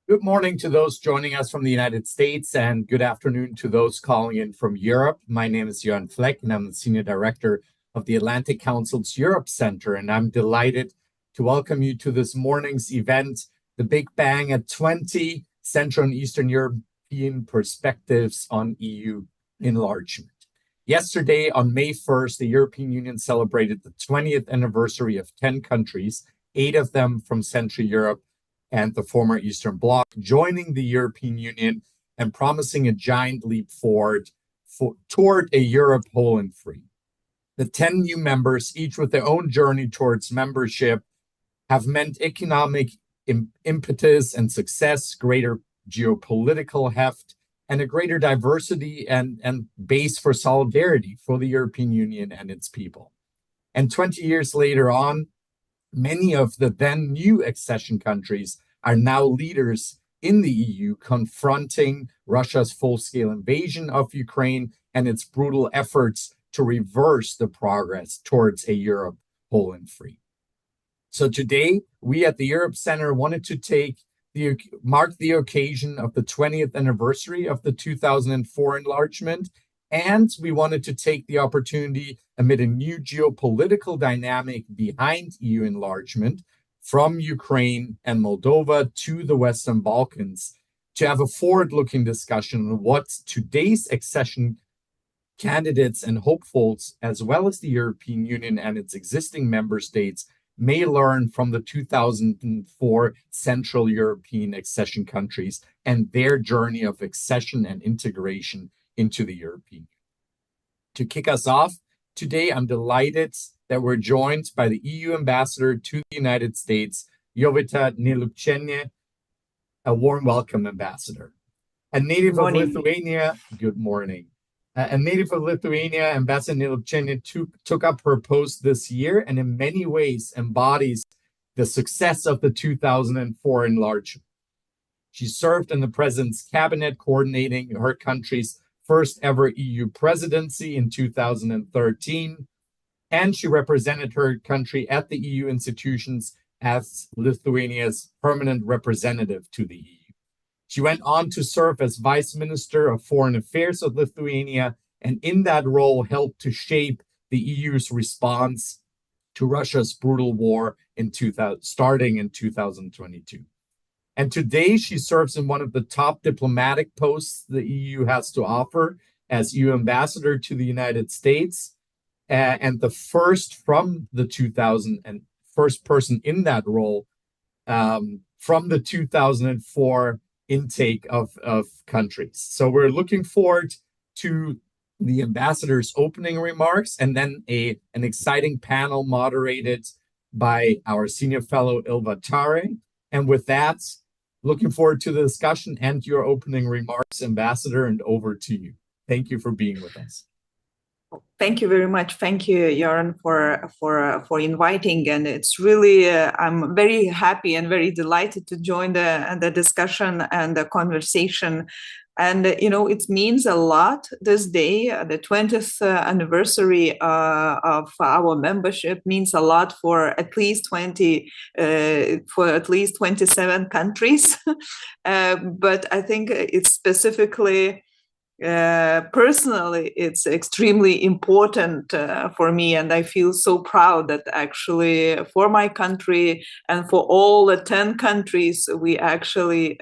Good morning to those joining us from the United States, and good afternoon to those calling in from Europe. My name is Jörn Fleck, and I'm the Senior Director of the Atlantic Council's Europe Center, and I'm delighted to welcome you to this morning's event, The Big Bang at 20 Central and Eastern European Perspectives on EU Enlargement. Yesterday, on May 1st, the European Union celebrated the 20th anniversary of 10 countries, 8 of them from Central Europe and the former Eastern Bloc, joining the European Union and promising a giant leap forward toward a Europe whole and free. The 10 new members, each with their own journey towards membership, have meant economic impetus and success, greater geopolitical heft, and a greater diversity and base for solidarity for the European Union and its people. And 20 years later on, many of the then new accession countries are now leaders in the EU, confronting Russia's full-scale invasion of Ukraine and its brutal efforts to reverse the progress towards a Europe whole and free. So today, we at the Europe Center wanted to mark the occasion of the 20th anniversary of the 2004 enlargement, and we wanted to take the opportunity amid a new geopolitical dynamic behind EU enlargement from Ukraine and Moldova to the Western Balkans to have a forward-looking discussion on what today's accession candidates and hopefuls, as well as the European Union and its existing member states, may learn from the 2004 Central European accession countries and their journey of accession and integration into the European Union. To kick us off today, I'm delighted that we're joined by the EU Ambassador to the United States, Jovita Nelukčenė. A warm welcome, Ambassador. A native of Lithuania, good morning. A native of Lithuania, Ambassador Nelukčenė took up her post this year and in many ways embodies the success of the 2004 enlargement. She served in the President's cabinet, coordinating her country's first ever EU presidency in 2013, and she represented her country at the EU institutions as Lithuania's permanent representative to the EU. She went on to serve as Vice Minister of Foreign Affairs of Lithuania, and in that role helped to shape the EU's response to Russia's brutal war starting in 2022. And today she serves in one of the top diplomatic posts the EU has to offer as EU Ambassador to the United States, and the first from the first person in that role from the 2004 intake of countries. So we're looking forward to the ambassador's opening remarks and then an exciting panel moderated by our senior fellow Ilva Tare. And with that, looking forward to the discussion and your opening remarks, Ambassador, and over to you. Thank you for being with us. Thank you very much. Thank you, Jörn, for inviting. And it's really, I'm very happy and very delighted to join the discussion and the conversation. And, it means a lot this day. The 20th anniversary of our membership means a lot for at least 27 countries. But I think it's specifically, personally, it's extremely important for me, and I feel so proud that actually for my country and for all the 10 countries we actually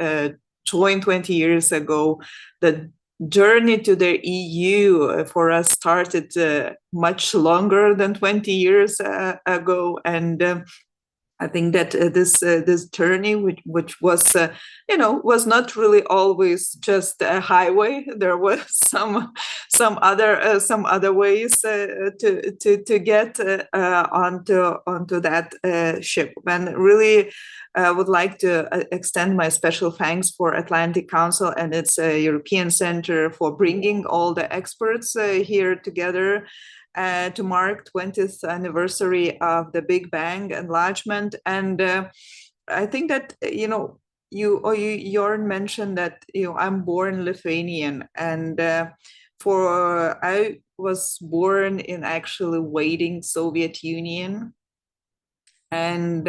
joined 20 years ago. The journey to the EU for us started much longer than 20 years ago, and I think that this journey, which was was not really always just a highway. There was some other ways to get onto that ship. And really, I would like to extend my special thanks for Atlantic Council and its European Center for bringing all the experts here together to mark 20th anniversary of the Big Bang enlargement. And I think that, Jörn mentioned that, I'm born Lithuanian, and I was born in actually waiting Soviet Union. And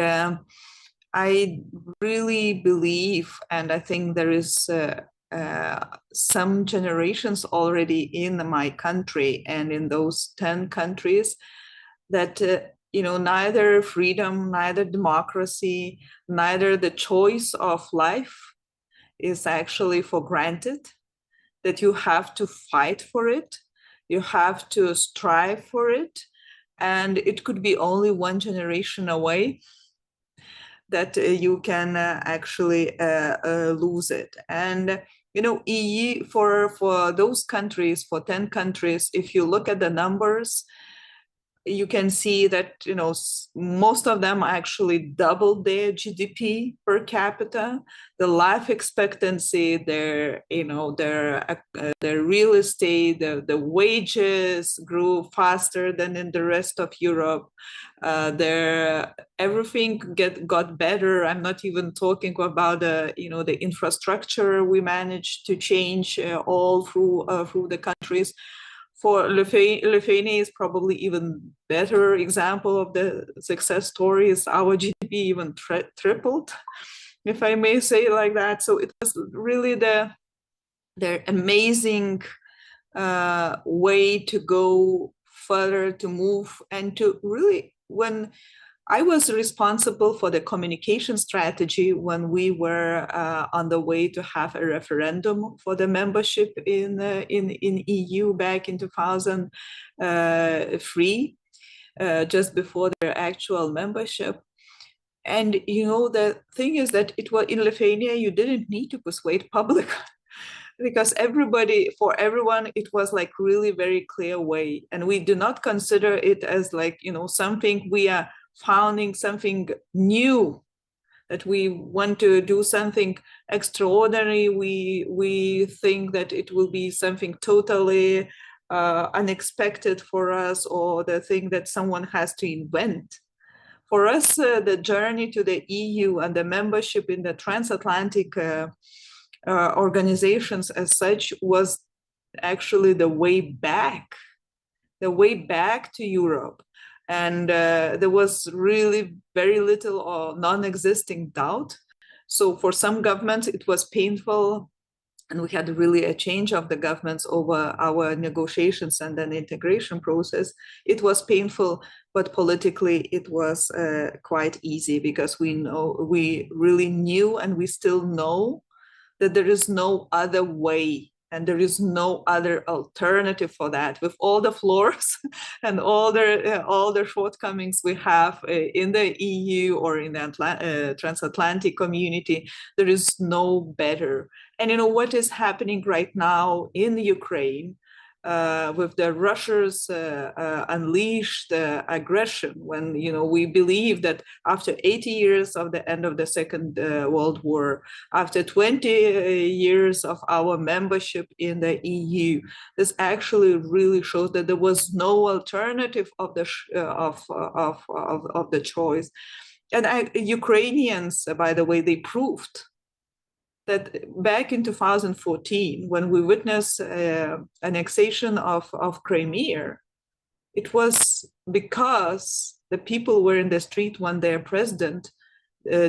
I really believe, and I think there is some generations already in my country and in those 10 countries that neither freedom, neither democracy, neither the choice of life is actually for granted, that you have to fight for it, you have to strive for it, and it could be only one generation away that you can actually lose it. And EU, for those countries, for 10 countries, if you look at the numbers, you can see that most of them actually doubled their GDP per capita. The life expectancy, their real estate, the wages grew faster than in the rest of Europe. Their everything got better. I'm not even talking about the infrastructure we managed to change all through the countries. For Lithuania is probably even better example of the success stories. Our GDP even tripled, if I may say like that. So it was really their amazing way to go further, to move, and to really, when I was responsible for the communication strategy when we were on the way to have a referendum for the membership in EU back in 2003, just before their actual membership. And the thing is that it was in Lithuania, you didn't need to persuade public. Because for everyone, it was like really very clear way. And we do not consider it as like, something we are founding, something new, that we want to do something extraordinary. We think that it will be something totally unexpected for us, or the thing that someone has to invent. For us, the journey to the EU and the membership in the transatlantic organizations as such was actually the way back to Europe. And there was really very little or non-existing doubt. So for some governments, it was painful, and we had really a change of the governments over our negotiations and then integration process. It was painful, but politically it was quite easy, because we really knew, and we still know, that there is no other way and there is no other alternative for that. With all the flaws and all the shortcomings we have in the EU or in the transatlantic community, there is no better. And what is happening right now in Ukraine, with the Russia's unleashed aggression, when we believe that after 80 years of the end of the Second World War, after 20 years of our membership in the EU, this actually really shows that there was no alternative of the choice. And Ukrainians, by the way, they proved that back in 2014, when we witnessed annexation of Crimea, it was because the people were in the street when their president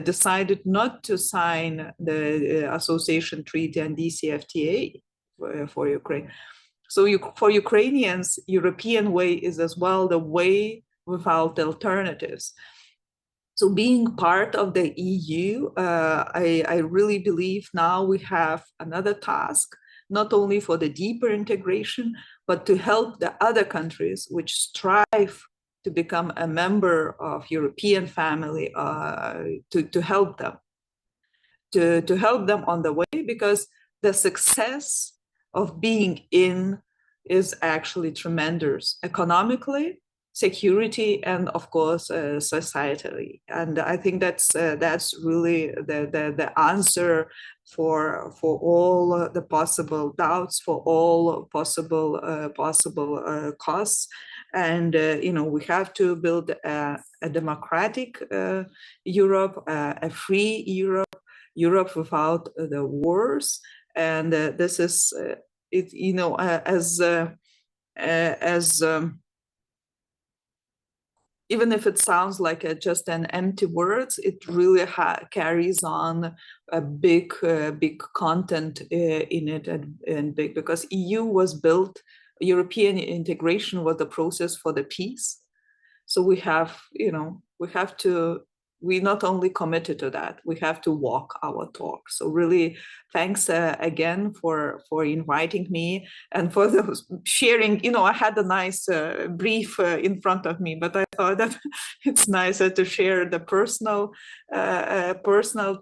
decided not to sign the association treaty and DCFTA for Ukraine. So for Ukrainians, European way is as well the way without alternatives. So being part of the EU, I really believe now we have another task, not only for the deeper integration, but to help the other countries which strive to become a member of European family, to help them, to help them on the way, because the success of being in is actually tremendous, economically, security, and of course societally. And I think that's really the answer for all the possible doubts, for all possible costs. And we have to build a democratic Europe, a free Europe without the wars. And this is it, as even if it sounds like just an empty words, it really carries on a big content in it, and big, because EU was built, European integration was the process for the peace. So we have, we not only committed to that, we have to walk our talk. So really, thanks again for inviting me and for the sharing. I had a nice brief in front of me, but I thought that it's nicer to share the personal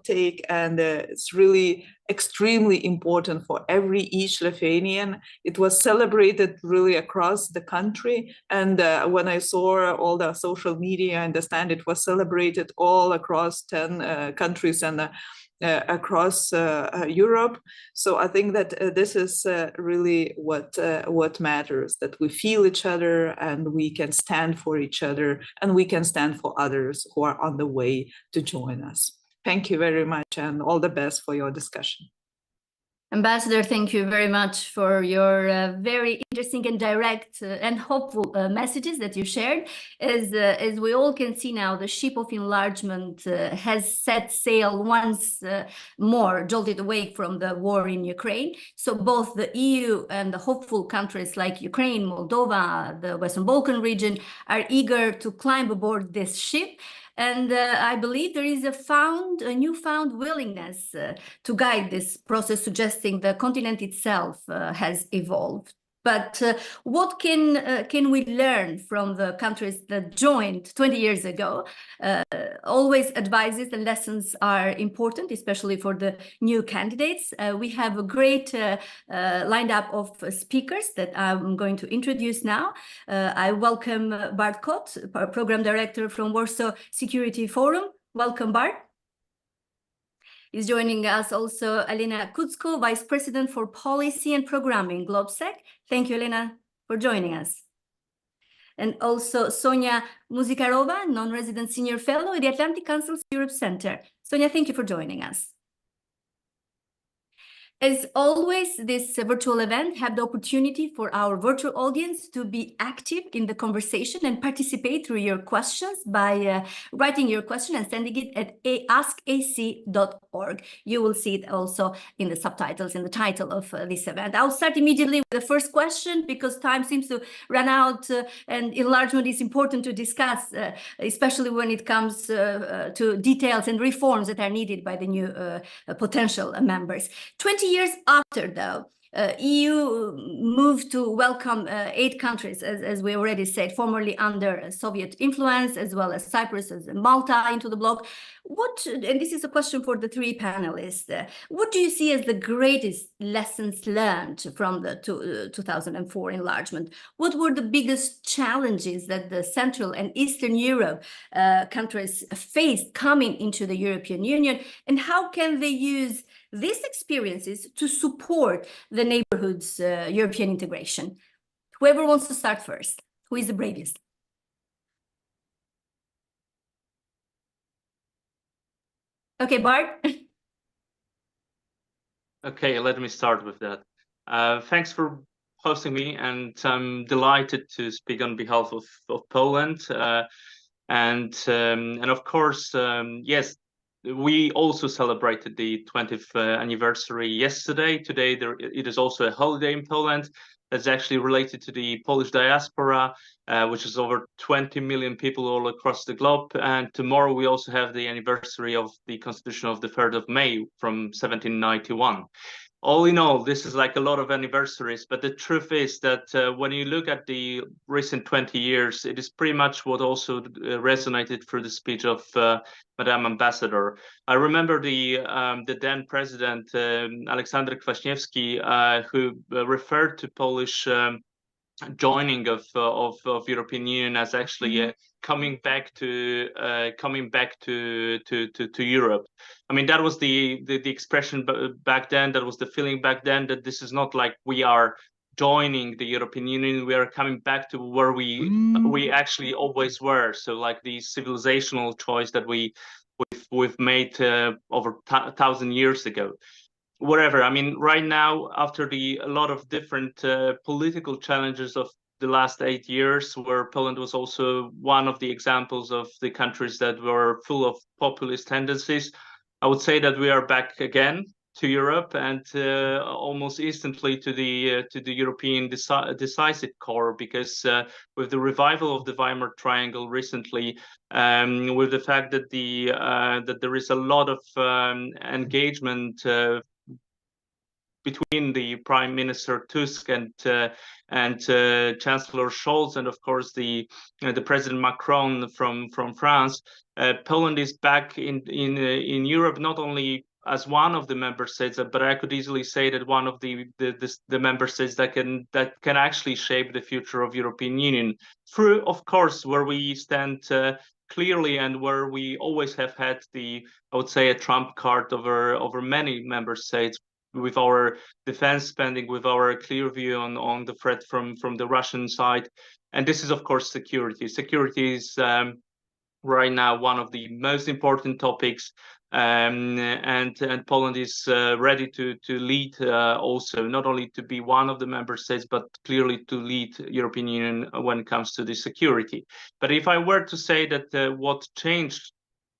take, and it's really extremely important for each Lithuanian. It was celebrated really across the country, and when I saw all the social media, I understand it was celebrated all across 10 countries and across Europe. So I think that this is really what matters, that we feel each other and we can stand for each other, and we can stand for others who are on the way to join us. Thank you very much, and all the best for your discussion. Ambassador, thank you very much for your very interesting and direct and hopeful messages that you shared. As we all can see now, the ship of enlargement has set sail once more, jolted away from the war in Ukraine. So both the EU and the hopeful countries like Ukraine, Moldova, the Western Balkan region are eager to climb aboard this ship. And I believe there is a newfound willingness to guide this process, suggesting the continent itself has evolved. But what can we learn from the countries that joined 20 years ago? Always advices and lessons are important, especially for the new candidates. We have a great lineup of speakers that I'm going to introduce now. I welcome Bart Kot, Program Director from Warsaw Security Forum. Welcome, Bart. Is joining us also Elena Kutsko, Vice President for Policy and Programming, GlobSec. Thank you, Elena, for joining us. And also Sonia Muzikarova, Non-Resident Senior Fellow at the Atlantic Council's Europe Center. Sonia, thank you for joining us. As always, this virtual event had the opportunity for our virtual audience to be active in the conversation and participate through your questions by writing your question and sending it at askac.org. You will see it also in the subtitles in the title of this event. I'll start immediately with the first question because time seems to run out and enlargement is important to discuss, especially when it comes to details and reforms that are needed by the new potential members. 20 years after, though, EU moved to welcome 8 countries, as we already said, formerly under Soviet influence, as well as Cyprus and Malta into the bloc. And this is a question for the 3 panelists, what do you see as the greatest lessons learned from the 2004 enlargement? What were the biggest challenges that the Central and Eastern Europe countries faced coming into the European Union? And how can they use these experiences to support the neighborhood's European integration? Whoever wants to start first, who is the bravest? Okay, Bart. Okay, let me start with that. Thanks for hosting me, and I'm delighted to speak on behalf of Poland. And of course, yes, we also celebrated the 20th anniversary yesterday. Today, it is also a holiday in Poland that's actually related to the Polish diaspora, which is over 20 million people all across the globe. And tomorrow we also have the anniversary of the Constitution of the 3rd of May from 1791. All in all, this is like a lot of anniversaries, but the truth is that when you look at the recent 20 years, it is pretty much what also resonated through the speech of Madame Ambassador. I remember the then president, Aleksander Kwaśniewski, who referred to Polish joining of European Union as actually coming back to Europe. I mean, that was the expression back then. That was the feeling back then, that this is not like we are joining the European Union. We are coming back to where we actually always were. So like the civilizational choice that we've made over 1,000 years ago. Whatever. I mean, right now, after a lot of different political challenges of the last 8 years, where Poland was also one of the examples of the countries that were full of populist tendencies. I would say that we are back again to Europe, and almost instantly to the European decisive core, because with the revival of the Weimar Triangle recently, with the fact that that there is a lot of engagement between the Prime Minister Tusk and Chancellor Scholz, and of course the President Macron from France, Poland is back in Europe, not only as one of the member states, but I could easily say that one of the member states that can actually shape the future of European Union through, of course, where we stand clearly, and where we always have had I would say, a trump card over many member states, with our defense spending, with our clear view on the threat from the Russian side. And this is, of course, security. Security is right now one of the most important topics, and Poland is ready to lead, also, not only to be one of the member states, but clearly to lead European Union when it comes to the security. But if I were to say that what changed,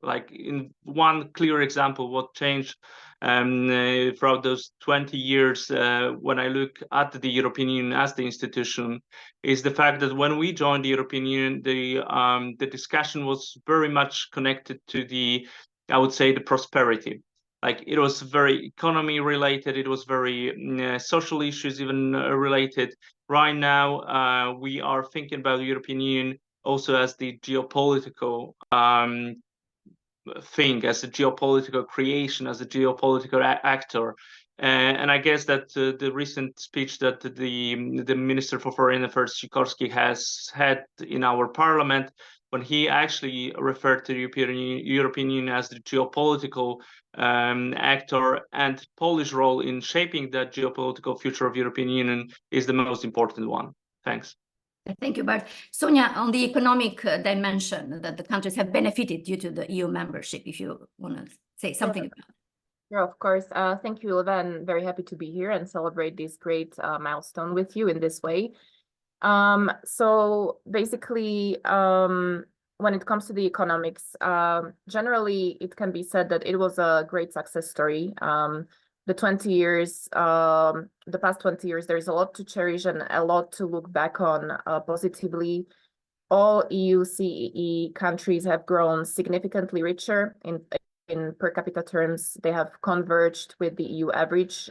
like in one clear example, what changed throughout those 20 years, when I look at the European Union as the institution, is the fact that when we joined the European Union, the discussion was very much connected to I would say, the prosperity. Like, it was very economy related, it was very social issues even related. Right now, we are thinking about the European Union also as the geopolitical thing, as a geopolitical creation, as a geopolitical actor. And I guess that the recent speech that the Minister for Foreign Affairs, Sikorski, has had in our parliament, when he actually referred to the European Union as the geopolitical actor, and Polish role in shaping that geopolitical future of European Union is the most important one. Thanks. Thank you, Bart. Sonia, on the economic dimension that the countries have benefited due to the EU membership, if you want to say something about it. Yeah, of course. Thank you, Ilva. I'm very happy to be here and celebrate this great milestone with you in this way. So basically, when it comes to the economics, generally, it can be said that it was a great success story. The past 20 years, there's a lot to cherish and a lot to look back on positively. All EU CEE countries have grown significantly richer in per capita terms. They have converged with the EU average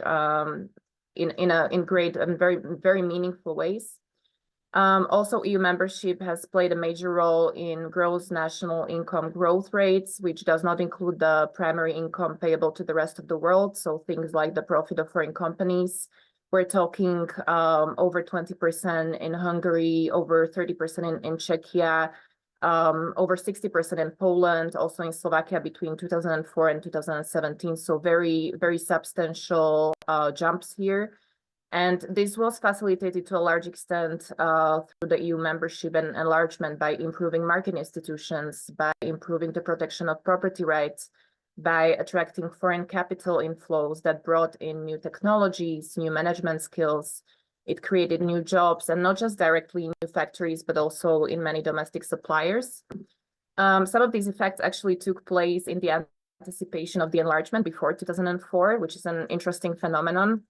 in great and very, very meaningful ways. Also, EU membership has played a major role in gross national income growth rates, which does not include the primary income payable to the rest of the world. So things like the profit of foreign companies. We're talking over 20% in Hungary, over 30% in Czechia, over 60% in Poland, also in Slovakia between 2004 and 2017. So very, very substantial jumps here. And this was facilitated to a large extent through the EU membership and enlargement by improving market institutions, by improving the protection of property rights, by attracting foreign capital inflows that brought in new technologies, new management skills. It created new jobs, and not just directly new factories, but also in many domestic suppliers. Some of these effects actually took place in the anticipation of the enlargement before 2004, which is an interesting phenomenon.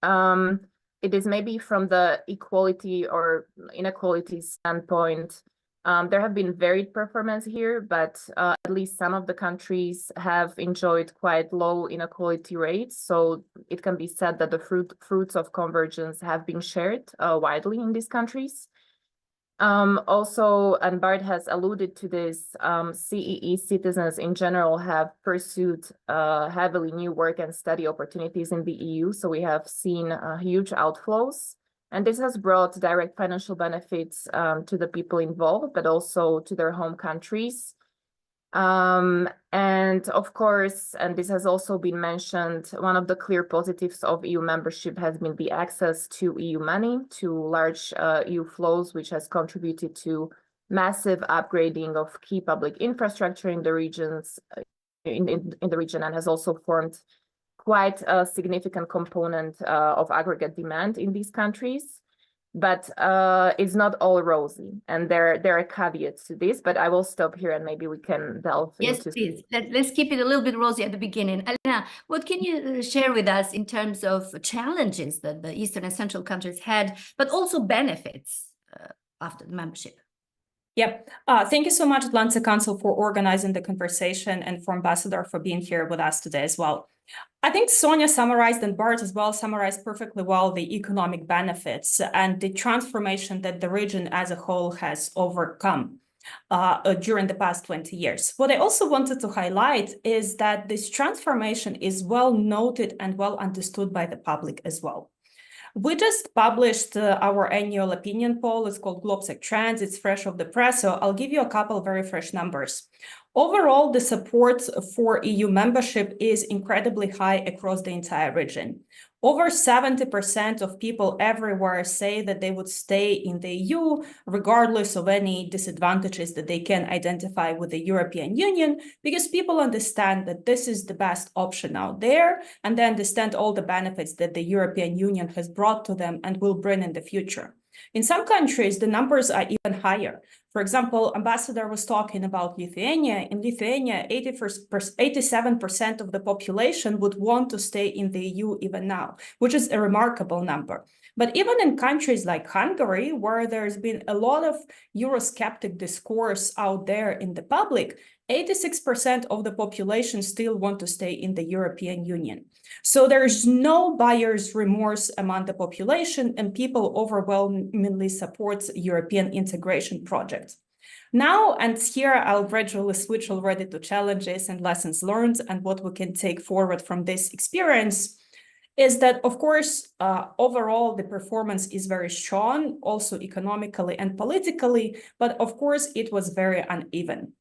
It is maybe from the equality or inequality standpoint, there have been varied performance here, but at least some of the countries have enjoyed quite low inequality rates. So it can be said that the fruits of convergence have been shared widely in these countries. Also, and Bart has alluded to this, CEE citizens in general have pursued heavily new work and study opportunities in the EU. So we have seen huge outflows, and this has brought direct financial benefits to the people involved, but also to their home countries. And of course, and this has also been mentioned, one of the clear positives of EU membership has been the access to EU money, to large EU flows, which has contributed to massive upgrading of key public infrastructure in the regions, in the region, and has also formed quite a significant component of aggregate demand in these countries. But it's not all rosy, and there are caveats to this, but I will stop here and maybe we can delve Yes, into... please. Let's keep it a little bit rosy at the beginning. Elena, what can you share with us in terms of challenges that the Eastern and Central countries had, but also benefits after the membership? Yep. Thank you so much, Atlantic Council, for organizing the conversation, and for Ambassador for being here with us today as well. I think Sonia summarized, and Bart as well summarized perfectly well, the economic benefits and the transformation that the region as a whole has overcome during the past 20 years. What I also wanted to highlight is that this transformation is well noted and well understood by the public as well. We just published our annual opinion poll. It's called GlobSec Trends. It's fresh off the press, so I'll give you a couple of very fresh numbers. Overall, the support for EU membership is incredibly high across the entire region. Over 70% of people everywhere say that they would stay in the EU, regardless of any disadvantages that they can identify with the European Union, because people understand that this is the best option out there, and they understand all the benefits that the European Union has brought to them and will bring in the future. In some countries, the numbers are even higher. For example, Ambassador was talking about Lithuania. In Lithuania, 87% of the population would want to stay in the EU even now, which is a remarkable number. But even in countries like Hungary, where there's been a lot of Eurosceptic discourse out there in the public, 86% of the population still want to stay in the European Union. So there's no buyer's remorse among the population, and people overwhelmingly support European integration projects. Now, and here I'll gradually switch already to challenges and lessons learned and what we can take forward from this experience, is that, of course, overall, the performance is very strong, also economically and politically, but of course, it was very uneven.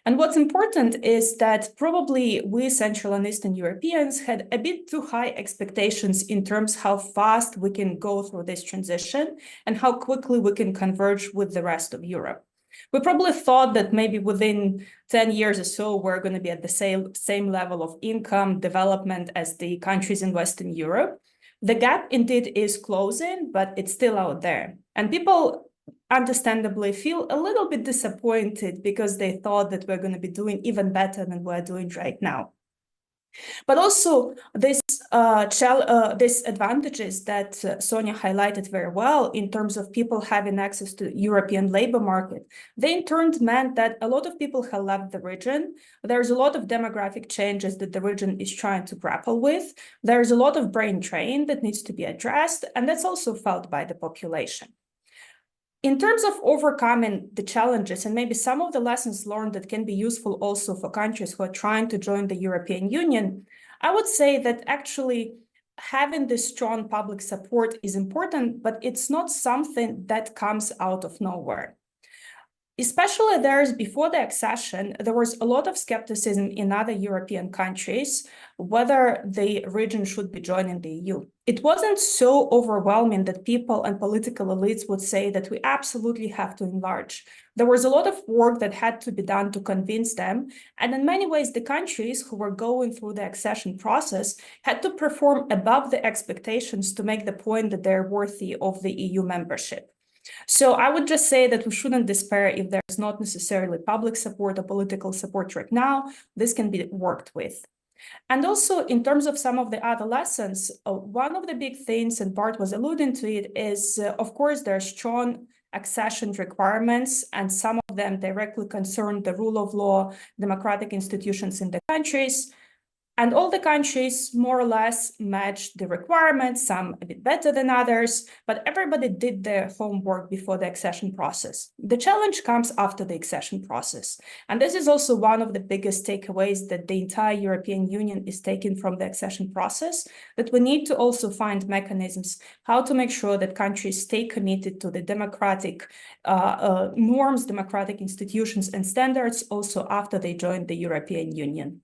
And what's important is that probably we Central and Eastern Europeans had a bit too high expectations in terms how fast we can go through this transition and how quickly we can converge with the rest of Europe. We probably thought that maybe within 10 years or so, we're going to be at the same level of income development as the countries in Western Europe. The gap indeed is closing, but it's still out there. And people understandably feel a little bit disappointed because they thought that we're going to be doing even better than we're doing right now. But also these advantages that Sonia highlighted very well in terms of people having access to European labor market, they in turn meant that a lot of people have left the region. There's a lot of demographic changes that the region is trying to grapple with. There's a lot of brain drain that needs to be addressed, and that's also felt by the population. In terms of overcoming the challenges and maybe some of the lessons learned that can be useful also for countries who are trying to join the European Union, I would say that actually having this strong public support is important, but it's not something that comes out of nowhere. Especially before the accession, there was a lot of skepticism in other European countries whether the region should be joining the EU. It wasn't so overwhelming that people and political elites would say that we absolutely have to enlarge. There was a lot of work that had to be done to convince them, and in many ways, the countries who were going through the accession process had to perform above the expectations to make the point that they're worthy of the EU membership. So I would just say that we shouldn't despair if there's not necessarily public support or political support right now. This can be worked with. And also in terms of some of the other lessons, one of the big things, and Bart was alluding to it, is of course there are strong accession requirements, and some of them directly concern the rule of law, democratic institutions in the countries. And all the countries more or less matched the requirements, some a bit better than others, but everybody did their homework before the accession process. The challenge comes after the accession process. And this is also one of the biggest takeaways that the entire European Union is taking from the accession process, that we need to also find mechanisms how to make sure that countries stay committed to the democratic norms, democratic institutions and standards also after they join the European Union.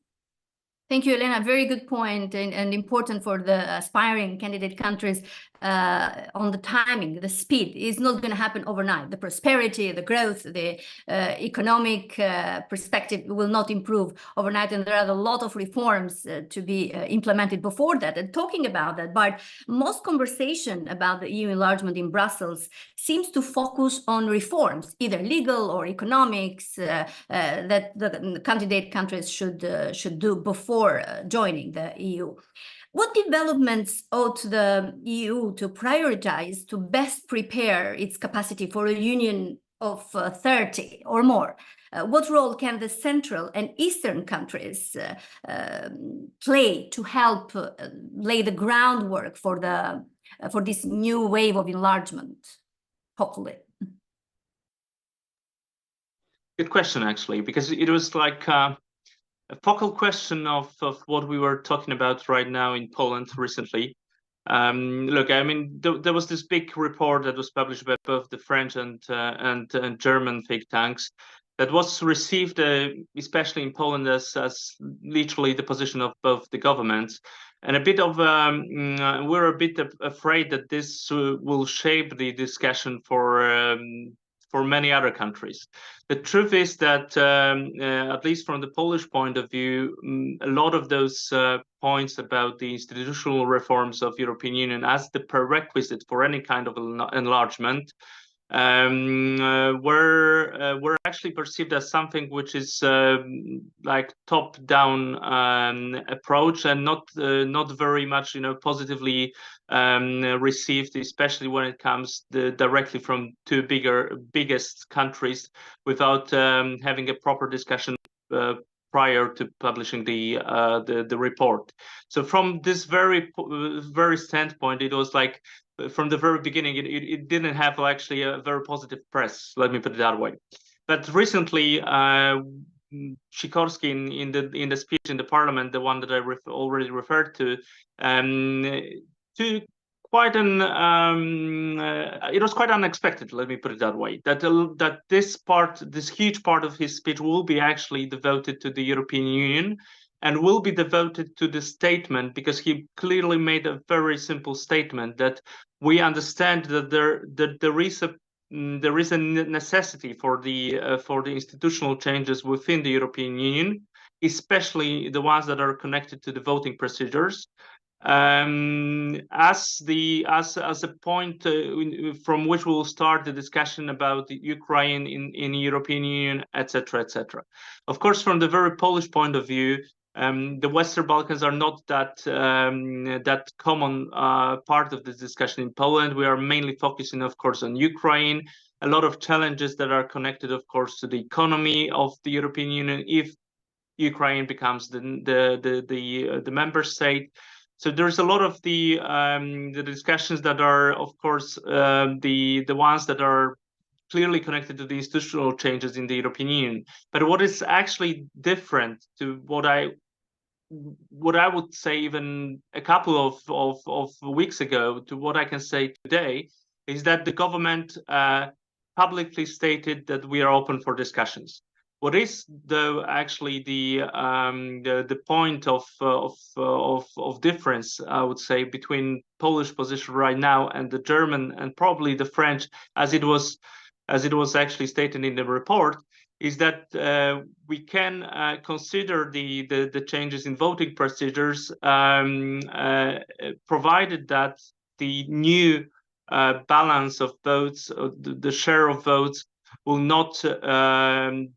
Thank you, Elena. Very good point, and important for the aspiring candidate countries. on the timing, the speed is not going to happen overnight. The prosperity, the growth, the economic perspective will not improve overnight, and there are a lot of reforms to be implemented before that. And talking about that, but most conversation about the EU enlargement in Brussels seems to focus on reforms, either legal or economics, that the candidate countries should do before joining the EU. What developments ought the EU to prioritize to best prepare its capacity for a union of 30 or more? What role can the Central and Eastern countries play to help lay the groundwork for this new wave of enlargement, hopefully? Good question, actually, because it was like a focal question of what we were talking about right now in Poland recently. Look, I mean, there was this big report that was published by both the French and German think tanks that was received, especially in Poland, as literally the position of both the governments. And a bit of we're a bit afraid that this will shape the discussion for many other countries. The truth is that, at least from the Polish point of view, a lot of those points about the institutional reforms of European Union as the prerequisite for any kind of enlargement were actually perceived as something which is like top-down approach and not very much, positively received, especially when it comes directly from two biggest countries, without having a proper discussion prior to publishing the report. So from this very standpoint, it was like, from the very beginning, it didn't have actually a very positive press, let me put it that way. But recently, Sikorski in the speech in the parliament, the one that I already referred to quite an it was quite unexpected, let me put it that way, that this huge part of his speech will be actually devoted to the European Union and will be devoted to the statement, because he clearly made a very simple statement that we understand that there is a necessity for the institutional changes within the European Union, especially the ones that are connected to the voting procedures, as a point from which we will start the discussion about the Ukraine in European Union, etc., etc. Of course, from the very Polish point of view, the Western Balkans are not that common part of this discussion in Poland. We are mainly focusing, of course, on Ukraine. A lot of challenges that are connected, of course, to the economy of the European Union if Ukraine becomes the member state. So there's a lot of the discussions that are, of course, the ones that are clearly connected to the institutional changes in the European Union. But what is actually different to what I would say even a couple of weeks ago to what I can say today is that the government publicly stated that we are open for discussions. What is, though, actually the point of difference, I would say, between Polish position right now and the German and probably the French, as it was actually stated in the report, is that we can consider the changes in voting procedures, provided that the new balance of votes, the share of votes, will not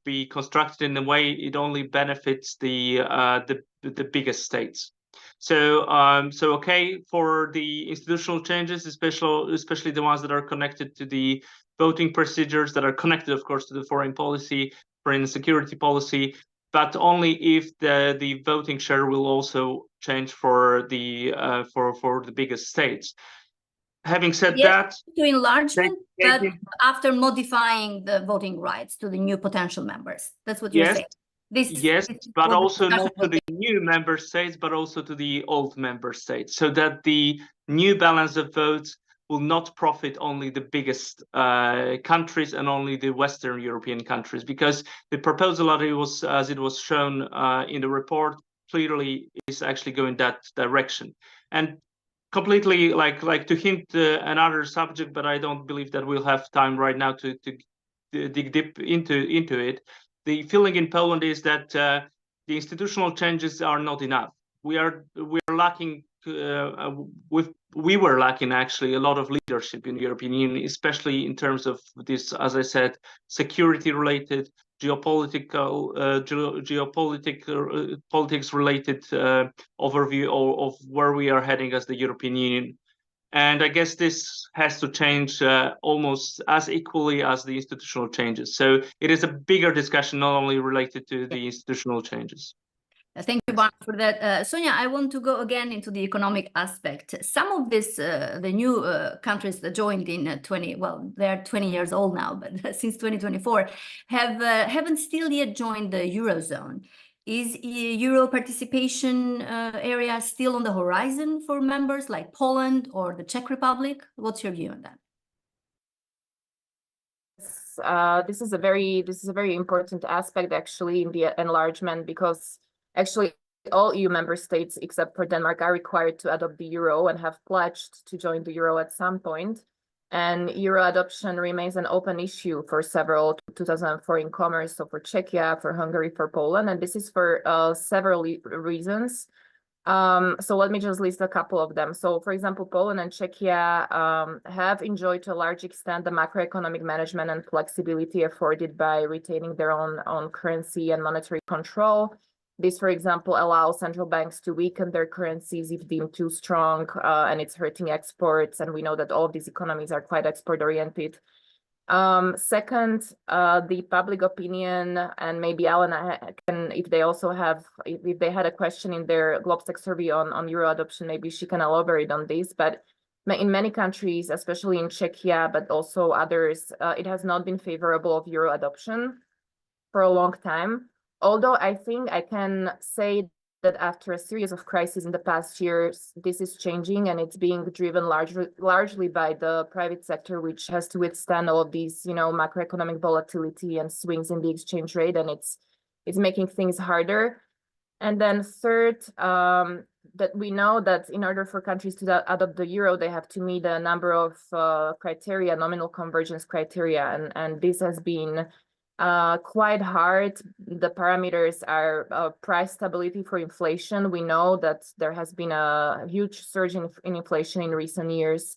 be constructed in a way it only benefits the biggest states. So okay, for the institutional changes, especially the ones that are connected to the voting procedures, that are connected, of course, to the foreign policy, foreign security policy, but only if the voting share will also change for the biggest states. Having said that, to enlargement, but after modifying the voting rights to the new potential members. That's what you're saying. Yes, but also not to the new member states, but also to the old member states, so that the new balance of votes will not profit only the biggest countries and only the Western European countries, because the proposal as it was shown in the report clearly is actually going that direction. And completely like to hint another subject, but I don't believe that we'll have time right now to dig deep into it. The feeling in Poland is that the institutional changes are not enough. We are lacking. We were lacking actually a lot of leadership in the European Union, especially in terms of this, as I said, security-related, politics-related overview of where we are heading as the European Union. And I guess this has to change almost as equally as the institutional changes. So it is a bigger discussion, not only related to the institutional changes. Thank you, Barney, for that. Sonia, I want to go again into the economic aspect. Some of this, the new countries that joined in they're 20 years old now, but since 2024, haven't still yet joined the Eurozone. Is Euro participation area still on the horizon for members like Poland or the Czech Republic? What's your view on that? This is a very important aspect actually in the enlargement, because actually all EU member states except for Denmark are required to adopt the euro and have pledged to join the euro at some point. And euro adoption remains an open issue for several 2004 in commerce, so for Czechia, for Hungary, for Poland, and this is for several reasons. So let me just list a couple of them. So for example, Poland and Czechia have enjoyed to a large extent the macroeconomic management and flexibility afforded by retaining their own currency and monetary control. This, for example, allows central banks to weaken their currencies if deemed too strong, and it's hurting exports. And we know that all of these economies are quite export-oriented. Second, the public opinion, and maybe Elena can, if they had a question in their Globsec survey on euro adoption, maybe she can elaborate on this. But in many countries, especially in Czechia, but also others, it has not been favorable of euro adoption for a long time. Although I think I can say that after a series of crises in the past years, this is changing, and it's being driven largely by the private sector, which has to withstand all of these, macroeconomic volatility and swings in the exchange rate, and it's making things harder. And then third, that we know that in order for countries to adopt the euro, they have to meet a number of criteria, nominal convergence criteria, and this has been quite hard. The parameters are price stability for inflation. We know that there has been a huge surge in inflation in recent years.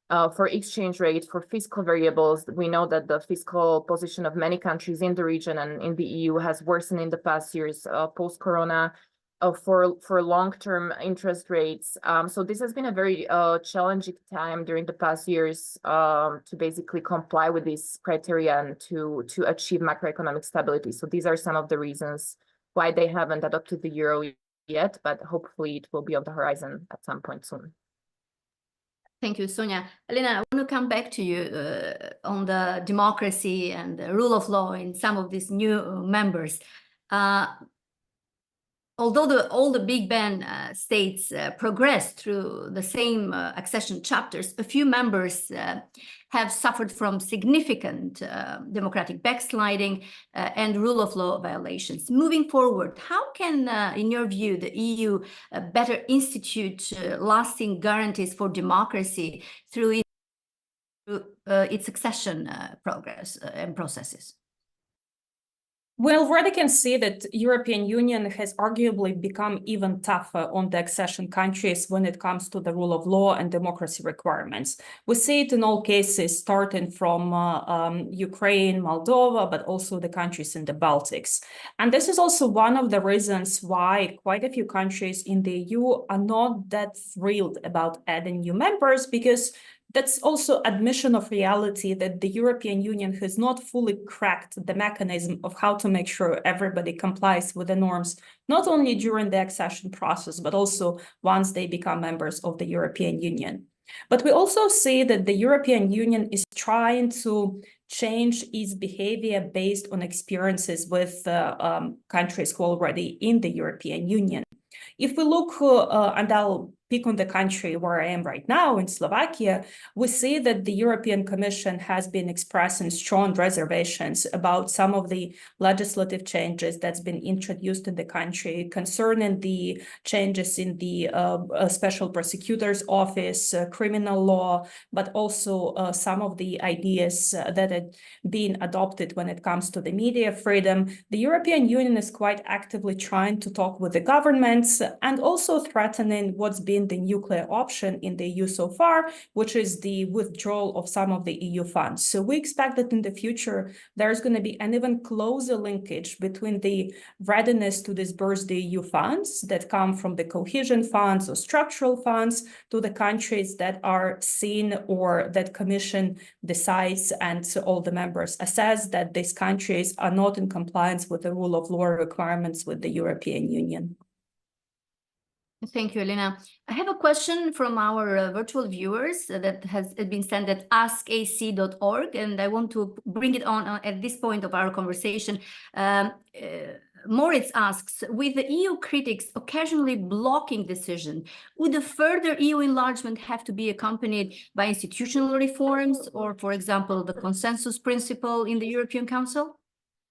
For exchange rate, for fiscal variables, we know that the fiscal position of many countries in the region and in the EU has worsened in the past years, post-corona. For long-term interest rates. So this has been a very challenging time during the past years to basically comply with these criteria and to achieve macroeconomic stability. So these are some of the reasons why they haven't adopted the euro yet, but hopefully it will be on the horizon at some point soon. Thank you, Sonia. Elena, I want to come back to you on the democracy and the rule of law in some of these new members. Although all the Big Ben states progressed through the same accession chapters, a few members have suffered from significant democratic backsliding and rule of law violations. Moving forward, how can, in your view, the EU better institute lasting guarantees for democracy through its accession progress and processes? We already can see that European Union has arguably become even tougher on the accession countries when it comes to the rule of law and democracy requirements. We see it in all cases, starting from Ukraine, Moldova, but also the countries in the Baltics. And this is also one of the reasons why quite a few countries in the EU are not that thrilled about adding new members, because that's also admission of reality that the European Union has not fully cracked the mechanism of how to make sure everybody complies with the norms, not only during the accession process, but also once they become members of the European Union. But we also see that the European Union is trying to change its behavior based on experiences with countries who are already in the European Union. If we look, and I'll pick on the country where I am right now in Slovakia, we see that the European Commission has been expressing strong reservations about some of the legislative changes that's been introduced in the country concerning the changes in the special prosecutor's office, criminal law, but also some of the ideas that are being adopted when it comes to the media freedom. The European Union is quite actively trying to talk with the governments and also threatening what's been the nuclear option in the EU so far, which is the withdrawal of some of the EU funds. So we expect that in the future, there's going to be an even closer linkage between the readiness to disburse the EU funds that come from the cohesion funds or structural funds to the countries that are seen or that Commission decides and all the members assess that these countries are not in compliance with the rule of law requirements with the European Union. Thank you, Elena. I have a question from our virtual viewers that has been sent at askac.org, and I want to bring it on at this point of our conversation. Moritz asks, with the EU critics occasionally blocking decision, would a further EU enlargement have to be accompanied by institutional reforms or, for example, the consensus principle in the European Council?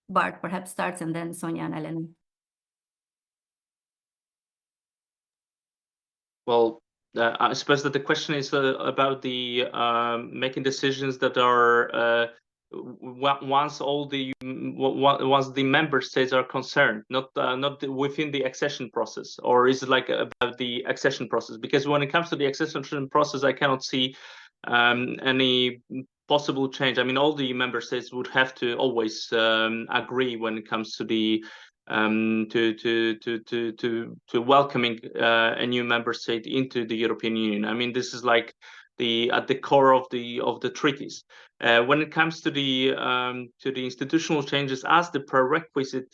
Bart perhaps starts and then Sonia and Elena. Well, I suppose that the question is about the making decisions that are once the member states are concerned, not within the accession process, or is it like about the accession process? Because when it comes to the accession process, I cannot see any possible change. I mean, all the member states would have to always agree when it comes to the to welcoming a new member state into the European Union. I mean, this is like at the core of the treaties. When it comes to the institutional changes as the prerequisite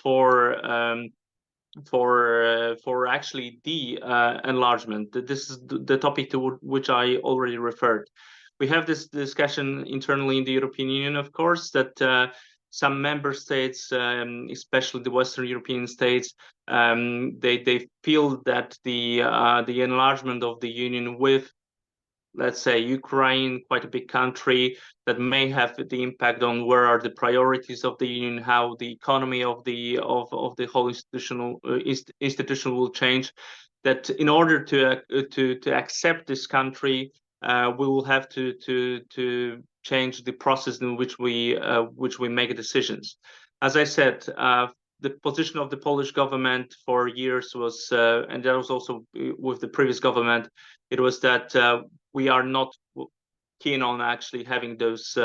for actually the enlargement, this is the topic to which I already referred. We have this discussion internally in the European Union, of course, that some member states, especially the Western European states, they feel that the enlargement of the Union with, let's say, Ukraine, quite a big country, that may have the impact on where are the priorities of the Union, how the economy of the whole institution will change. That in order to accept this country, we will have to change the process in which we make decisions. As I said, the position of the Polish government for years was, and that was also with the previous government, it was that we are not keen on actually having those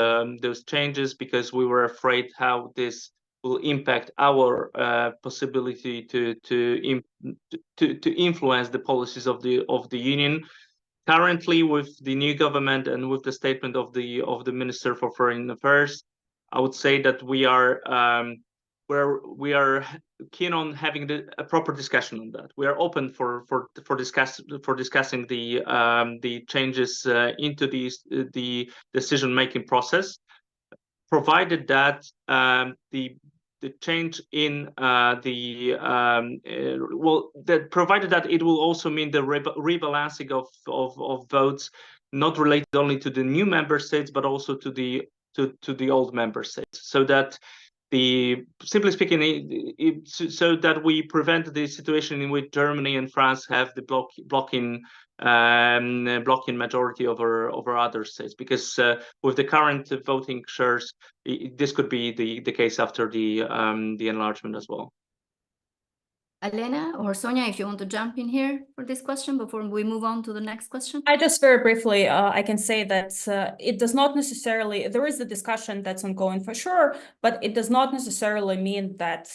changes because we were afraid how this will impact our possibility to influence the policies of the Union. Currently, with the new government and with the statement of the Minister for Foreign Affairs, I would say that we are keen on having a proper discussion on that. We are open for discussing the changes into the decision-making process, provided that the change in provided that it will also mean the rebalancing of votes, not related only to the new member states but also to the old member states, so that simply speaking, so that we prevent the situation in which Germany and France have the blocking majority over other states, because with the current voting shares, this could be the case after the enlargement as well. Elena or Sonia, if you want to jump in here for this question before we move on to the next question. I just very briefly, I can say that it does not necessarily, there is a discussion that's ongoing for sure, but it does not necessarily mean that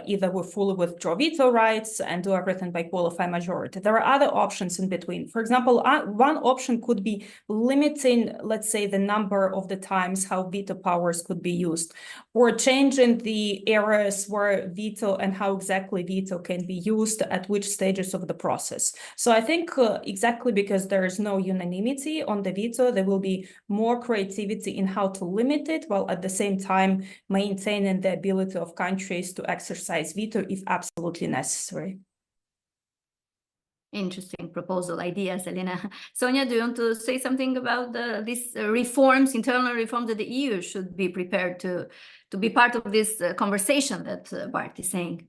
either we fully withdraw veto rights and do everything by qualified majority. There are other options in between. For example, one option could be limiting, let's say, the number of the times how veto powers could be used, or changing the areas where veto and how exactly veto can be used at which stages of the process. So I think exactly because there is no unanimity on the veto, there will be more creativity in how to limit it, while at the same time maintaining the ability of countries to exercise veto if absolutely necessary. Interesting proposal, ideas, Elena. Sonia, do you want to say something about these reforms, internal reforms that the EU should be prepared to be part of this conversation that Bart is saying?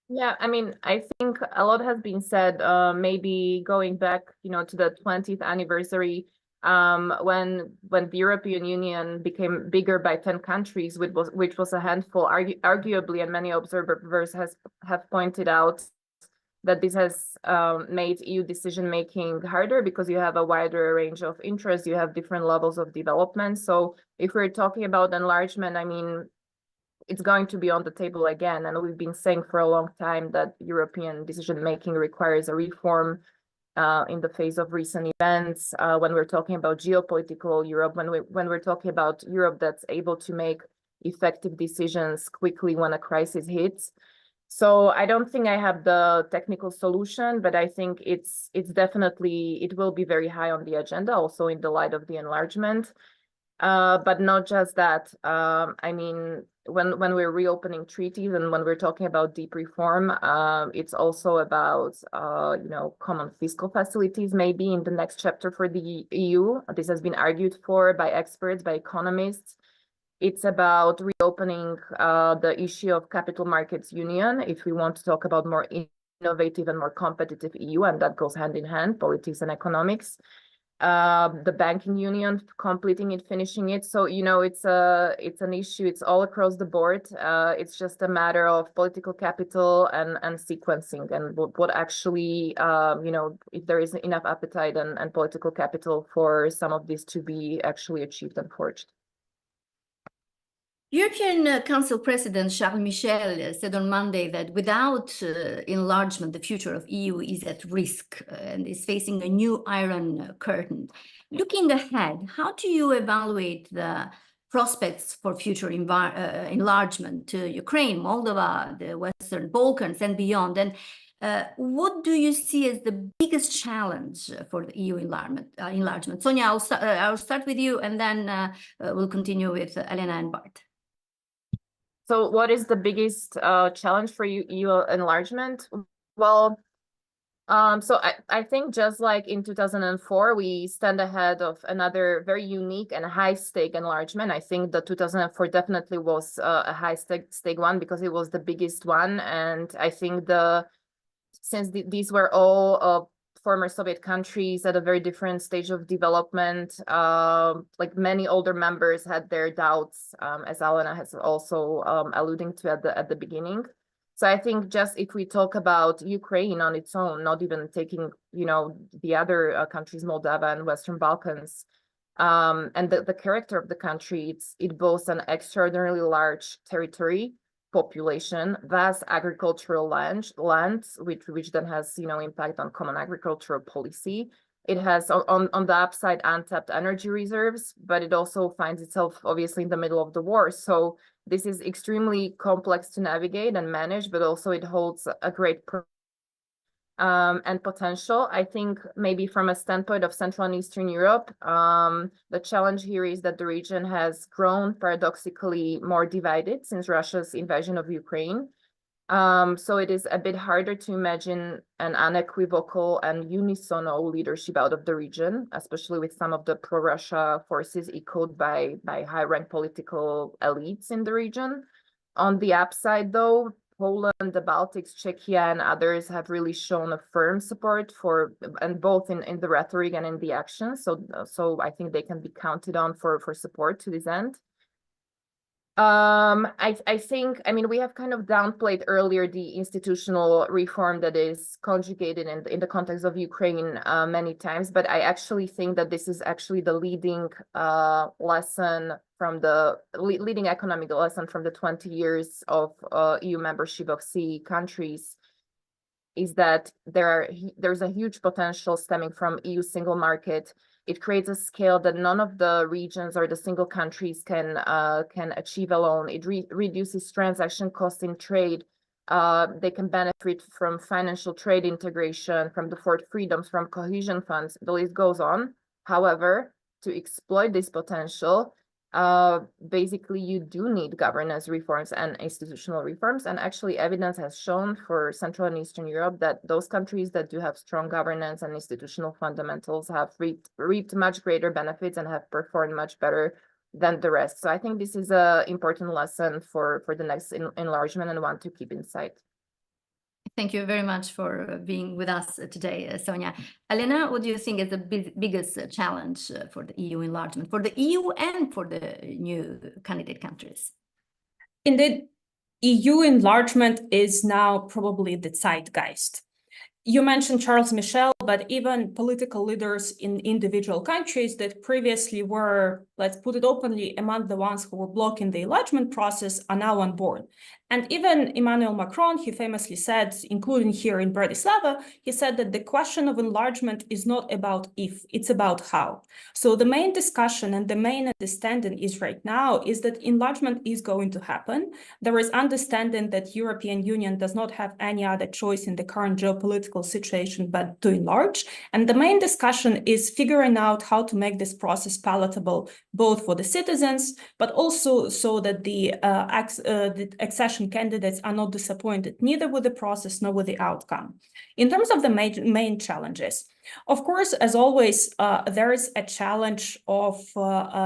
Yeah, I mean, I think a lot has been said, maybe going back, to the 20th anniversary, when the European Union became bigger by 10 countries, which was a handful, arguably, and many observers have pointed out that this has made EU decision-making harder because you have a wider range of interests, you have different levels of development. So if we're talking about enlargement, I mean, it's going to be on the table again. And we've been saying for a long time that European decision-making requires a reform in the face of recent events. When we're talking about geopolitical Europe, when we're talking about Europe that's able to make effective decisions quickly when a crisis hits. So I don't think I have the technical solution, but I think it's definitely, it will be very high on the agenda, also in the light of the enlargement. But not just that. I mean, when we're reopening treaties and when we're talking about deep reform, it's also about common fiscal facilities maybe in the next chapter for the EU. This has been argued for by experts, by economists. It's about reopening the issue of capital markets union if we want to talk about more innovative and more competitive EU, and that goes hand in hand, politics and economics. The banking union, completing it, finishing it. So, it's an issue. It's all across the board. It's just a matter of political capital and sequencing, and what actually, if there is enough appetite and political capital for some of this to be actually achieved and forged. European Council President Charles Michel said on Monday that without enlargement, the future of EU is at risk and is facing a new Iron Curtain. Looking ahead, how do you evaluate the prospects for future enlargement to Ukraine, Moldova, the Western Balkans, and beyond? And what do you see as the biggest challenge for the EU enlargement? Sonia, I'll start with you, and then we'll continue with Elena and Bart. So what is the biggest challenge for EU enlargement? Well, so I think just like in 2004, we stand ahead of another very unique and high-stake enlargement. I think the 2004 definitely was a high-stake one because it was the biggest one. And I think since these were all former Soviet countries at a very different stage of development. Like many older members had their doubts, as Alena has also alluding to at the beginning. So I think just if we talk about Ukraine on its own, not even taking, the other countries, Moldova and Western Balkans, and the character of the country, it boasts an extraordinarily large territory, population, vast agricultural lands, which then has impact on common agricultural policy. It has on the upside untapped energy reserves, but it also finds itself obviously in the middle of the war. So this is extremely complex to navigate and manage, but also it holds a great and potential. I think maybe from a standpoint of Central and Eastern Europe, the challenge here is that the region has grown paradoxically more divided since Russia's invasion of Ukraine. So it is a bit harder to imagine an unequivocal and unisono leadership out of the region, especially with some of the pro-Russia forces echoed by high-rank political elites in the region. On the upside, though, Poland, the Baltics, Czechia, and others have really shown a firm support and both in the rhetoric and in the action. So I think they can be counted on for support to this end. I think, we have kind of downplayed earlier the institutional reform that is conjugated in the context of Ukraine many times, but I actually think that this is actually the leading lesson from the leading economic lesson from the 20 years of EU membership of CE countries, is that there's a huge potential stemming from EU single market. It creates a scale that none of the regions or the single countries can achieve alone. It reduces transaction costs in trade. They can benefit from financial trade integration, from the fourth freedoms, from cohesion funds. The list goes on. However, to exploit this potential, basically you do need governance reforms and institutional reforms. And actually evidence has shown for Central and Eastern Europe that those countries that do have strong governance and institutional fundamentals have reaped much greater benefits and have performed much better than the rest. So I think this is an important lesson for the next enlargement and one to keep in sight. Thank you very much for being with us today, Sonia. Elena, what do you think is the biggest challenge for the EU enlargement, for the EU and for the new candidate countries? Indeed, EU enlargement is now probably the zeitgeist. You mentioned Charles Michel, but even political leaders in individual countries that previously were, let's put it openly, among the ones who were blocking the enlargement process are now on board. And even Emmanuel Macron, he famously said, including here in Bratislava, he said that the question of enlargement is not about if, it's about how. So the main discussion and the main understanding is right now is that enlargement is going to happen. There is understanding that European Union does not have any other choice in the current geopolitical situation but to enlarge. And the main discussion is figuring out how to make this process palatable, both for the citizens, but also so that the accession candidates are not disappointed neither with the process nor with the outcome. In terms of the main challenges, of course, as always, there is a challenge of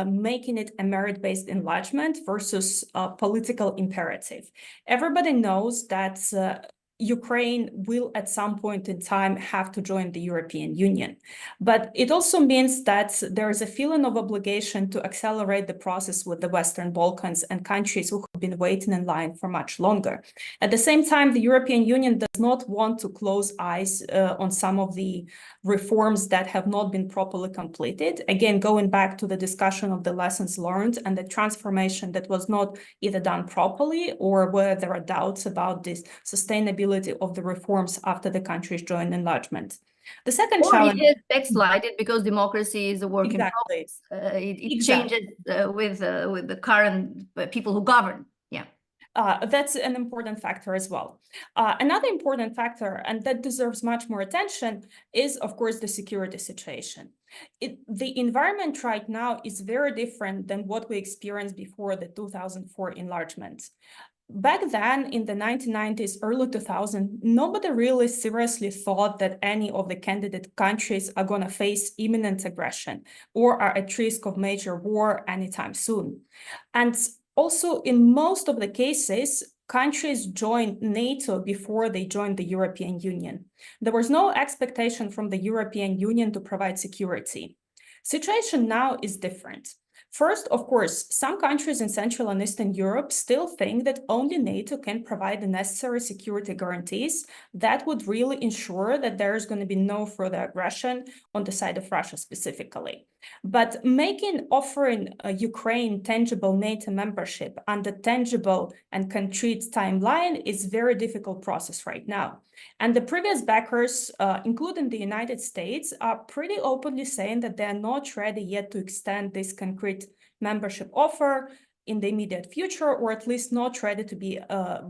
making it a merit-based enlargement versus a political imperative. Everybody knows that Ukraine will at some point in time have to join the European Union. But it also means that there is a feeling of obligation to accelerate the process with the Western Balkans and countries who have been waiting in line for much longer. At the same time, the European Union does not want to close eyes on some of the reforms that have not been properly completed. Again, going back to the discussion of the lessons learned and the transformation that was not either done properly or where there are doubts about this sustainability of the reforms after the countries join enlargement. The second challenge is backslided because democracy is a work in progress. It changes with the current people who govern. Yeah. That's an important factor as well. Another important factor, and that deserves much more attention, is, of course, the security situation. The environment right now is very different than what we experienced before the 2004 enlargement. Back then, in the 1990s, early 2000s, nobody really seriously thought that any of the candidate countries are going to face imminent aggression or are at risk of major war anytime soon. And also, in most of the cases, countries joined NATO before they joined the European Union. There was no expectation from the European Union to provide security. Situation now is different. First, of course, some countries in Central and Eastern Europe still think that only NATO can provide the necessary security guarantees that would really ensure that there is going to be no further aggression on the side of Russia specifically. But offering Ukraine tangible NATO membership under tangible and concrete timeline is a very difficult process right now. And the previous backers, including the United States, are pretty openly saying that they are not ready yet to extend this concrete membership offer in the immediate future, or at least not ready to be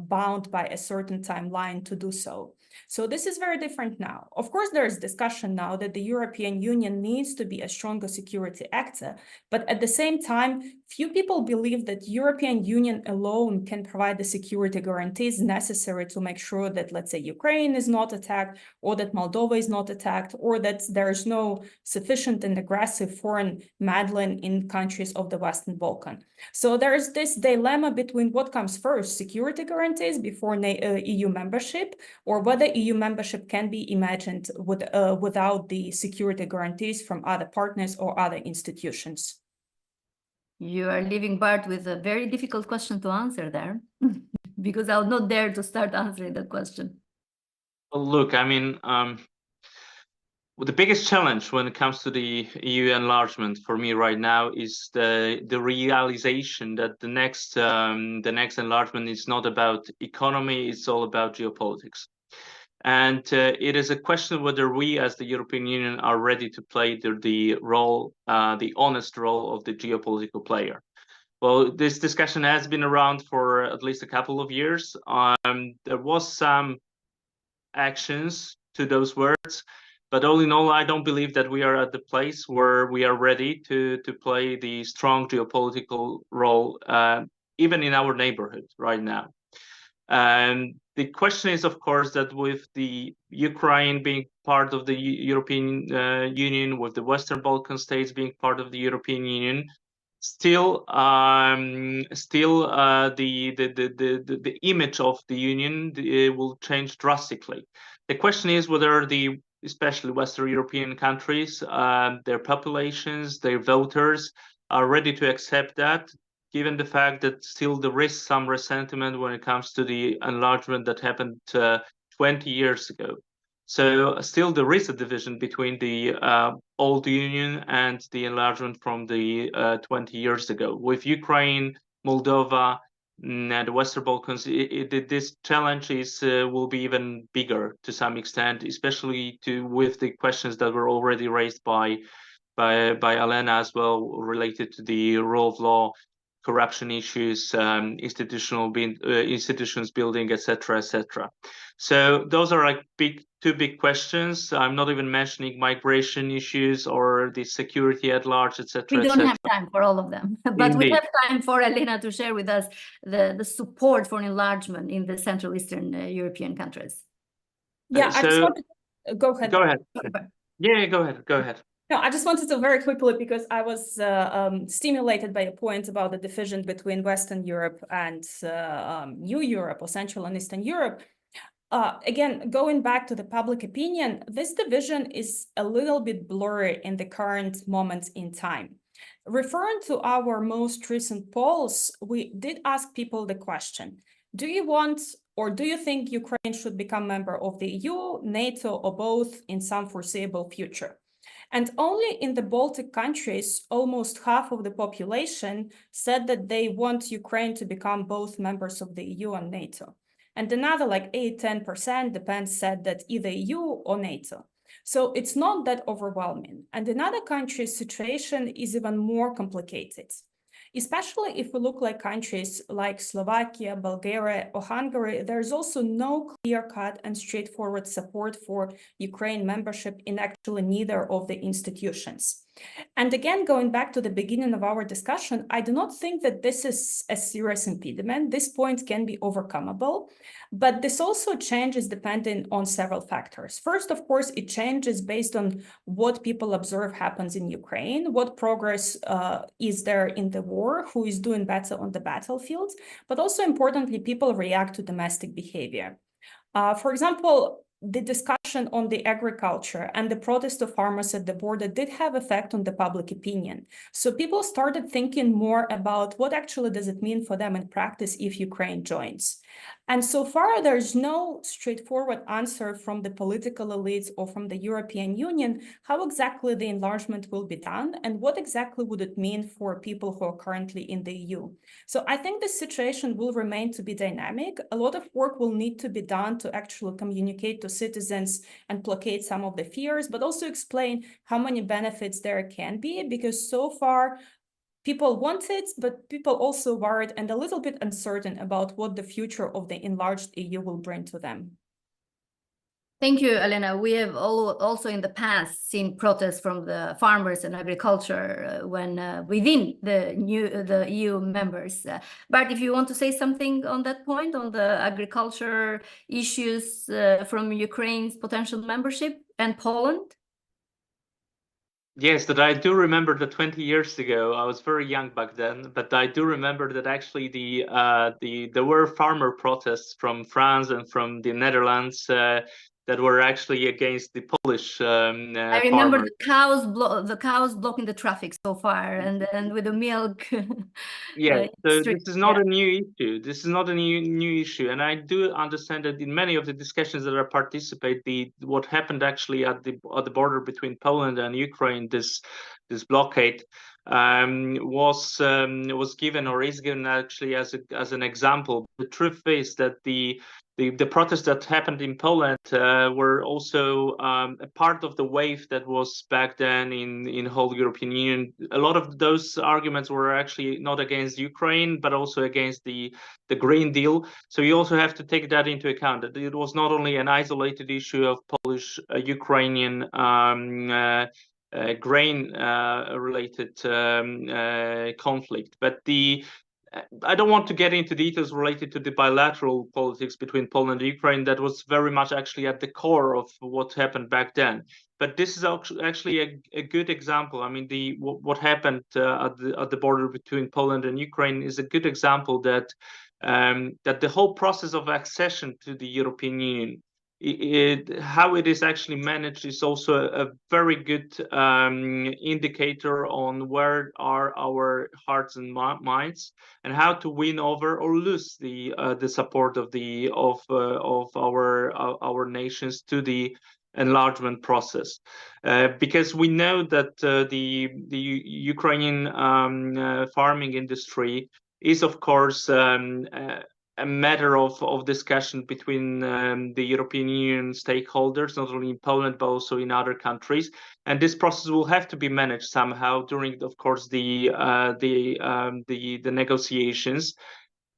bound by a certain timeline to do so. So this is very different now. Of course, there is discussion now that the European Union needs to be a stronger security actor, but at the same time, few people believe that European Union alone can provide the security guarantees necessary to make sure that, let's say, Ukraine is not attacked, or that Moldova is not attacked, or that there is no sufficient and aggressive foreign meddling in countries of the Western Balkans. So there is this dilemma between what comes first, security guarantees before EU membership, or whether EU membership can be imagined without the security guarantees from other partners or other institutions. You are leaving Bart with a very difficult question to answer there, because I'll not dare to start answering that question. Well, look, I mean, the biggest challenge when it comes to the EU enlargement for me right now is the realization that the next enlargement is not about economy; it's all about geopolitics. And it is a question whether we as the European Union are ready to play the role, the honest role of the geopolitical player. Well, this discussion has been around for at least a couple of years. There was some actions to those words, But all in all, I don't believe that we are at the place where we are ready to play the strong geopolitical role, even in our neighborhood right now. And the question is, of course, that with the Ukraine being part of the European Union, with the Western Balkan states being part of the European Union, still the image of the Union will change drastically. The question is whether especially Western European countries, their populations, their voters are ready to accept that, given the fact that still there is some resentment when it comes to the enlargement that happened 20 years ago. So still there is a division between the old Union and the enlargement from the 20 years ago. With Ukraine, Moldova, and the Western Balkans, this challenge will be even bigger to some extent, especially with the questions that were already raised by Alena as well, related to the rule of law, corruption issues, institutions building, etc., etc. So those are like two big questions. I'm not even mentioning migration issues or the security at large, etc. We don't have time for all of them, but Indeed. we have time for Elena to share with us the support for enlargement in the Central Eastern European countries. Yeah, I just wanted to go ahead. Go ahead. Yeah, go ahead. Go ahead. No, I just wanted to very quickly, because I was stimulated by a point about the division between Western Europe and New Europe, or Central and Eastern Europe. Again, going back to the public opinion, this division is a little bit blurry in the current moment in time. Referring to our most recent polls, we did ask people the question, do you want or do you think Ukraine should become a member of the EU, NATO, or both in some foreseeable future? And only in the Baltic countries, almost half of the population said that they want Ukraine to become both members of the EU and NATO. And another like 8-10% said that either EU or NATO. So it's not that overwhelming. And in other countries, situation is even more complicated, especially if we look like countries like Slovakia, Bulgaria, or Hungary. There's also no clear-cut and straightforward support for Ukraine membership in actually neither of the institutions. And again, going back to the beginning of our discussion, I do not think that this is a serious impediment. This point can be overcomable, but this also changes depending on several factors. First, of course, it changes based on what people observe happens in Ukraine, what progress is there in the war, who is doing better on the battlefield, but also importantly, people react to domestic behavior. For example, the discussion on the agriculture and the protest of farmers at the border did have effect on the public opinion. So people started thinking more about what actually does it mean for them in practice if Ukraine joins. And so far, there's no straightforward answer from the political elites or from the European Union how exactly the enlargement will be done and what exactly would it mean for people who are currently in the EU. So I think the situation will remain to be dynamic. A lot of work will need to be done to actually communicate to citizens and placate some of the fears, but also explain how many benefits there can be, because so far, people want it, but people also worried and a little bit uncertain about what the future of the enlarged EU will bring to them. Thank you, Elena. We have also in the past seen protests from the farmers and agriculture when within the EU members. Bart, if you want to say something on that point, on the agriculture issues from Ukraine's potential membership and Poland? Yes, that I do remember that 20 years ago, I was very young back then, but I do remember that actually there were farmer protests from France and from the Netherlands that were actually against the Polish I remember farmers. the cows blocking the traffic so far, and with the milk. Yeah, so this is not a new issue. This is not a new issue, and I do understand that in many of the discussions that I participate, what happened actually at the border between Poland and Ukraine, this blockade, was given or is given actually as an example. The truth is that the the protests that happened in Poland were also a part of the wave that was back then in whole European Union. A lot of those arguments were actually not against Ukraine, but also against the Green Deal. So you also have to take that into account, that it was not only an isolated issue of Polish-Ukrainian grain-related conflict, but I don't want to get into details related to the bilateral politics between Poland and Ukraine. That was very much actually at the core of what happened back then. But this is actually a good example. I mean, what happened at the border between Poland and Ukraine is a good example that that the whole process of accession to the European Union, how it is actually managed, is also a very good indicator on where are our hearts and minds, and how to win over or lose the support of our nations to the enlargement process, because we know that the Ukrainian farming industry is, of course, a matter of discussion between the European Union stakeholders, not only in Poland but also in other countries, and this process will have to be managed somehow during, of course, the negotiations.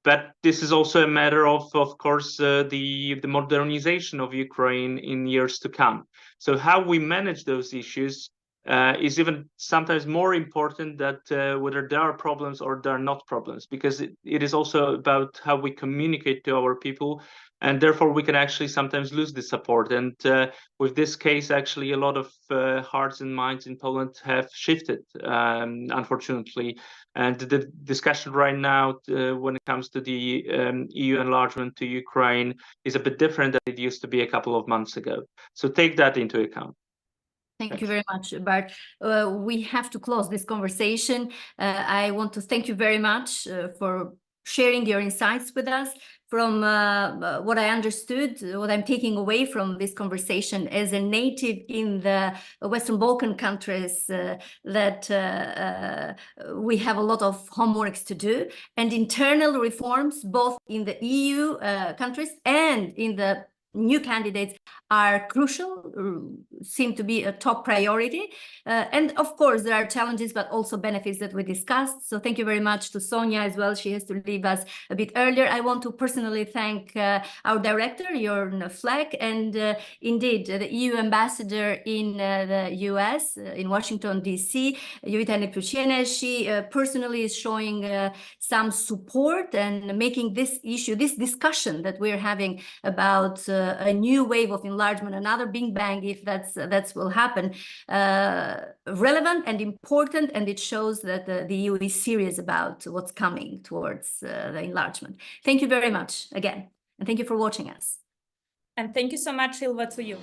But this is also a matter of course, the modernization of Ukraine in years to come. So how we manage those issues is even sometimes more important that whether there are problems or there are not problems, because it is also about how we communicate to our people, and therefore we can actually sometimes lose the support. And with this case, actually a lot of hearts and minds in Poland have shifted, unfortunately. And the discussion right now when it comes to the EU enlargement to Ukraine is a bit different than it used to be a couple of months ago. So take that into account. Thank you very much, Bart. We have to close this conversation. I want to thank you very much for sharing your insights with us. From what I understood, what I'm taking away from this conversation as a native in the Western Balkan countries, that we have a lot of homeworks to do, and internal reforms, both in the EU countries and in the new candidates, are crucial, seem to be a top priority. And of course, there are challenges, but also benefits that we discussed. So thank you very much to Sonia as well. She has to leave us a bit earlier. I want to personally thank our director, Jörn Fleck, and indeed the EU ambassador in the US, in Washington, D.C., Jovita Nepuciene. She personally is showing some support and making this issue, this discussion that we're having about a new wave of enlargement, another big bang, if that's will happen, relevant and important, and it shows that the EU is serious about what's coming towards the enlargement. Thank you very much again, and thank you for watching us. And thank you so much, Ilva, to you.